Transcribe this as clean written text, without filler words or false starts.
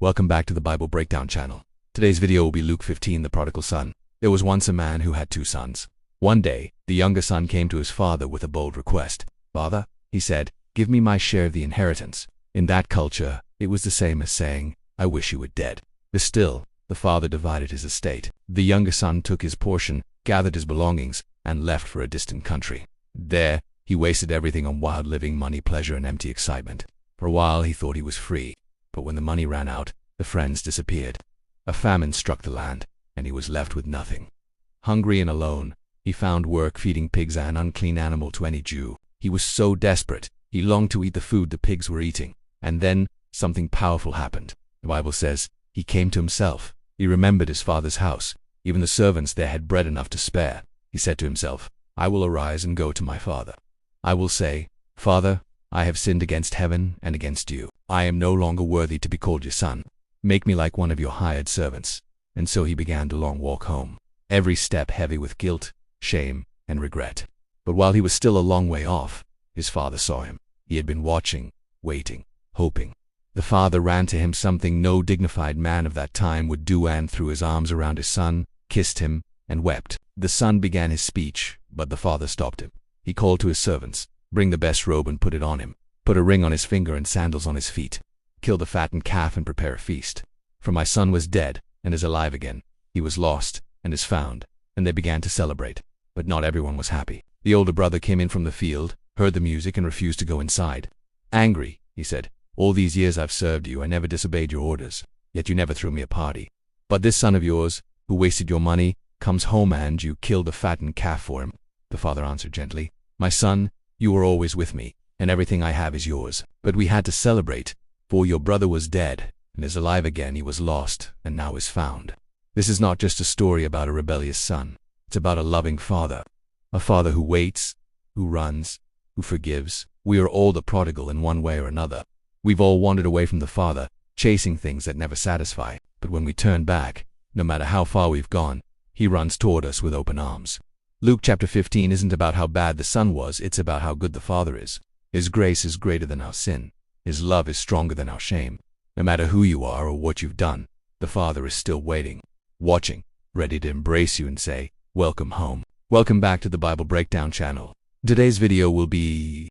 Welcome back to the Bible Breakdown channel. Today's video will be Luke 15, the Prodigal Son. There was once a man who had two sons. One day, the younger son came to his father with a bold request. "Father," he said, "give me my share of the inheritance." In that culture, it was the same as saying, "I wish you were dead." But still, the father divided his estate. The younger son took his portion, gathered his belongings, and left for a distant country. There, he wasted everything on wild living, money, pleasure, and empty excitement. For a while, he thought he was free. But when the money ran out, the friends disappeared. A famine struck the land, and he was left with nothing. Hungry and alone, he found work feeding pigs, an unclean animal to any Jew. He was so desperate, he longed to eat the food the pigs were eating. And then, something powerful happened. The Bible says, he came to himself. He remembered his father's house. Even the servants there had bread enough to spare. He said to himself, "I will arise and go to my father. I will say, 'Father, I have sinned against heaven and against you. I am no longer worthy to be called your son. Make me like one of your hired servants.'" And so he began the long walk home, every step heavy with guilt, shame, and regret. But while he was still a long way off, his father saw him. He had been watching, waiting, hoping. The father ran to him, something no dignified man of that time would do, and threw his arms around his son, kissed him, and wept. The son began his speech, but the father stopped him. He called to his servants, "Bring the best robe and put it on him. Put a ring on his finger and sandals on his feet. Kill the fattened calf and prepare a feast. For my son was dead and is alive again. He was lost and is found." And they began to celebrate. But not everyone was happy. The older brother came in from the field, heard the music, and refused to go inside. Angry, he said, "All these years I've served you. I never disobeyed your orders. Yet you never threw me a party. But this son of yours, who wasted your money, comes home and you killed a fattened calf for him." The father answered gently, "My son, you were always with me, and everything I have is yours. But we had to celebrate, for your brother was dead and is alive again. He was lost and now is found." This is not just a story about a rebellious son. It's about a loving father. A father who waits, who runs, who forgives. We are all the prodigal in one way or another. We've all wandered away from the Father, chasing things that never satisfy. But when we turn back, no matter how far we've gone, He runs toward us with open arms. Luke chapter 15 isn't about how bad the son was, it's about how good the Father is. His grace is greater than our sin. His love is stronger than our shame. No matter who you are or what you've done, the Father is still waiting, watching, ready to embrace you and say, "Welcome home." Welcome back to the Bible Breakdown channel. Today's video will be